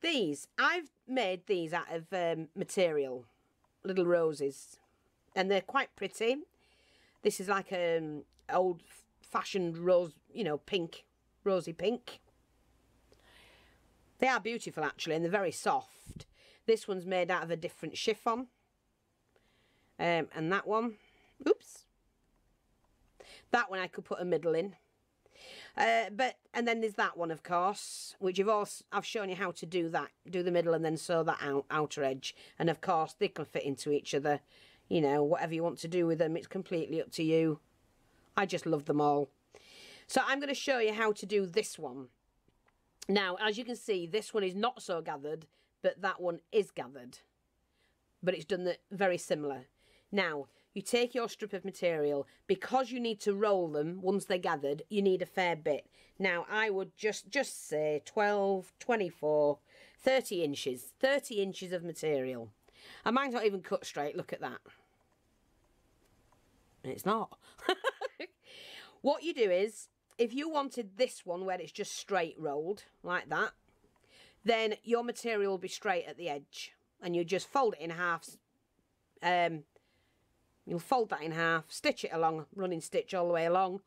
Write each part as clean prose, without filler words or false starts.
These, I've made these out of material, little roses, and they're quite pretty. This is like an old-fashioned rose, you know, pink, rosy pink. They are beautiful, actually, and they're very soft. This one's made out of a different chiffon. And that one, oops. That one I could put a middle in. And then there's that one, of course, which I've shown you how to do that. Do the middle and then sew that outer edge. And, of course, they can fit into each other. You know, whatever you want to do with them, it's completely up to you. I just love them all. So I'm going to show you how to do this one. Now, as you can see, this one is not so gathered, but that one is gathered. But it's done very similar. Now, you take your strip of material. Because you need to roll them once they're gathered, you need a fair bit. Now, I would just say 12, 24, 30 inches. 30 inches of material. And mine's not even cut straight. Look at that. It's not. What you do is, if you wanted this one where it's just straight rolled, like that, then your material will be straight at the edge. And you just fold it in half. You'll fold that in half, stitch it along, running stitch all the way along,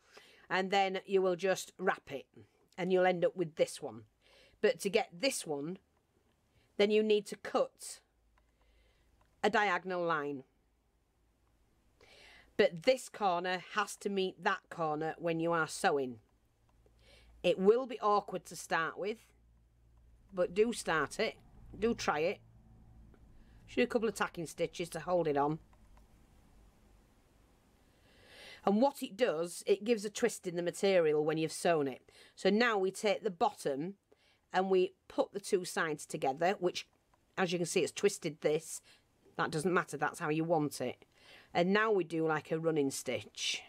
and then you will just wrap it. And you'll end up with this one. But to get this one, then you need to cut a diagonal line. But this corner has to meet that corner when you are sewing. It will be awkward to start with, but do start it. Do try it. Should do a couple of tacking stitches to hold it on. And what it does, it gives a twist in the material when you've sewn it. So now we take the bottom and we put the two sides together, which, as you can see, it's twisted this. That doesn't matter, that's how you want it. And now we do like a running stitch.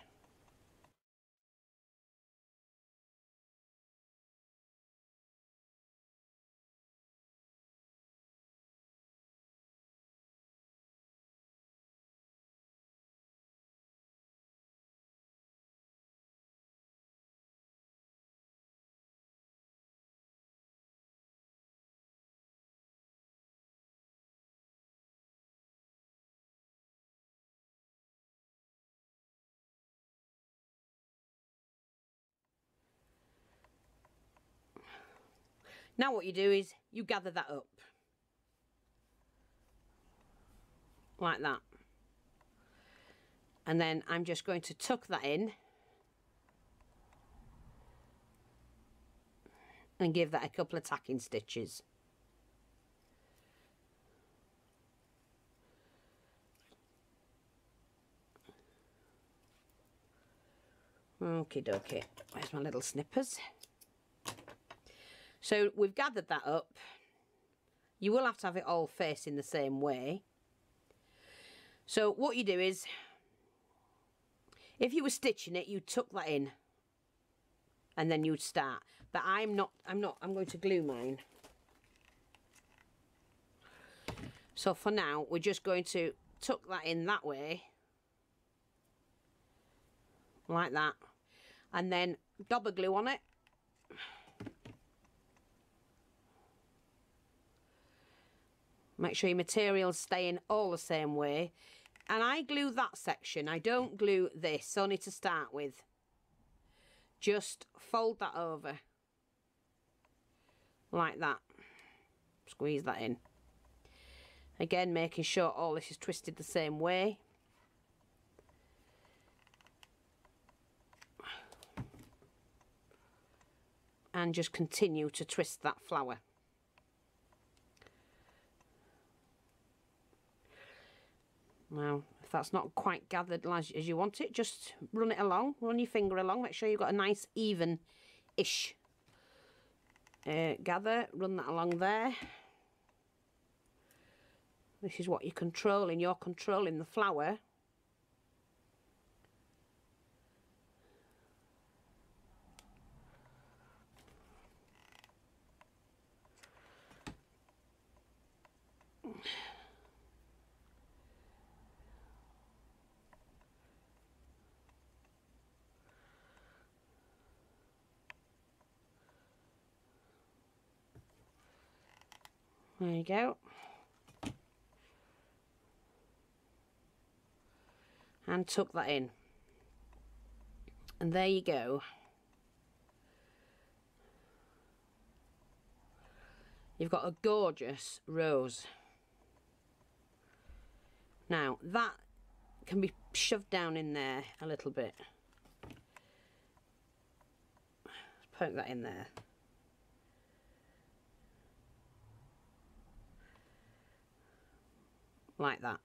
Now what you do is you gather that up. Like that. And then I'm just going to tuck that in. And give that a couple of tacking stitches. Okie dokie. Where's my little snippers? So we've gathered that up. You will have to have it all facing the same way. So what you do is, if you were stitching it, you tuck that in. And then you'd start. But I'm going to glue mine. So for now, we're just going to tuck that in that way. Like that. And then double glue on it. Make sure your material's staying all the same way. And I glue that section. I don't glue this, only to start with. Just fold that over. Like that. Squeeze that in. Again, making sure all this is twisted the same way. And just continue to twist that flower. Now, if that's not quite gathered as you want it, just run it along, run your finger along, make sure you've got a nice even-ish gather, run that along there. This is what you're controlling the flower. There you go. And tuck that in. And there you go. You've got a gorgeous rose. Now, that can be shoved down in there a little bit. Poke that in there. Like that.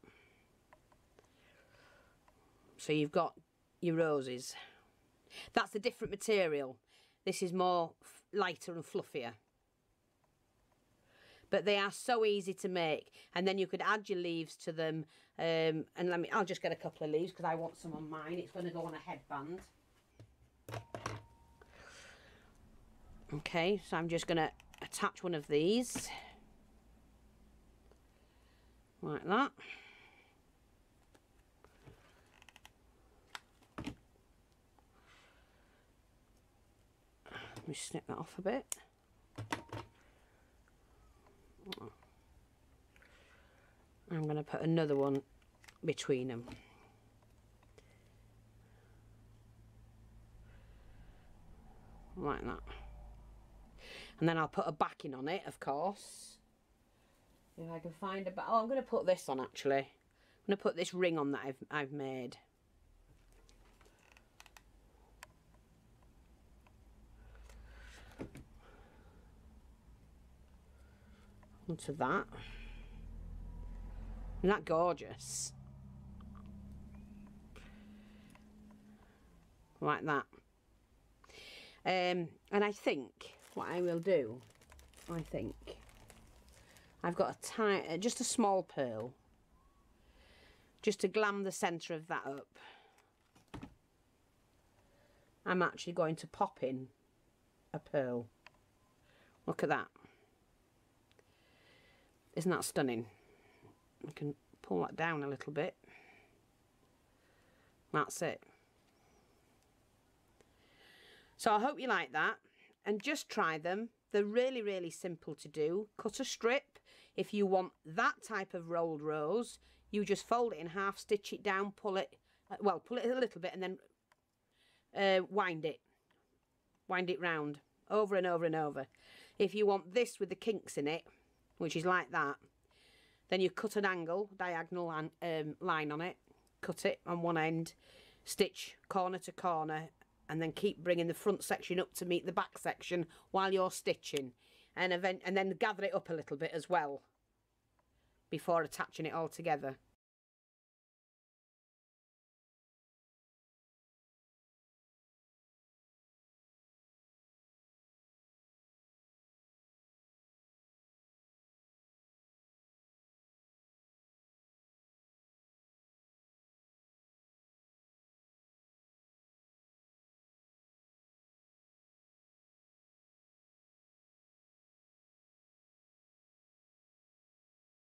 So you've got your roses. That's a different material. This is more lighter and fluffier. But they are so easy to make. And then you could add your leaves to them. And I'll just get a couple of leaves because I want some on mine. It's going to go on a headband. Okay, so I'm just going to attach one of these. Like that. Let me snip that off a bit. I'm going to put another one between them. Like that. And then I'll put a backing on it, of course. If I can find a oh, I'm going to put this on actually. I'm going to put this ring on that I've made. Onto that. Isn't that gorgeous? Like that. And I think what I will do, I've got just a small pearl, just to glam the centre of that up. I'm actually going to pop in a pearl. Look at that. Isn't that stunning? I can pull that down a little bit. That's it. So I hope you like that, and just try them. They're really, really simple to do. Cut a strip. If you want that type of rolled rose, you just fold it in half, stitch it down, pull it a little bit, and then wind it round over and over and over. If you want this with the kinks in it, which is like that, then you cut an angle, diagonal line on it, cut it on one end, stitch corner to corner, and then keep bringing the front section up to meet the back section while you're stitching, and then gather it up a little bit as well before attaching it all together.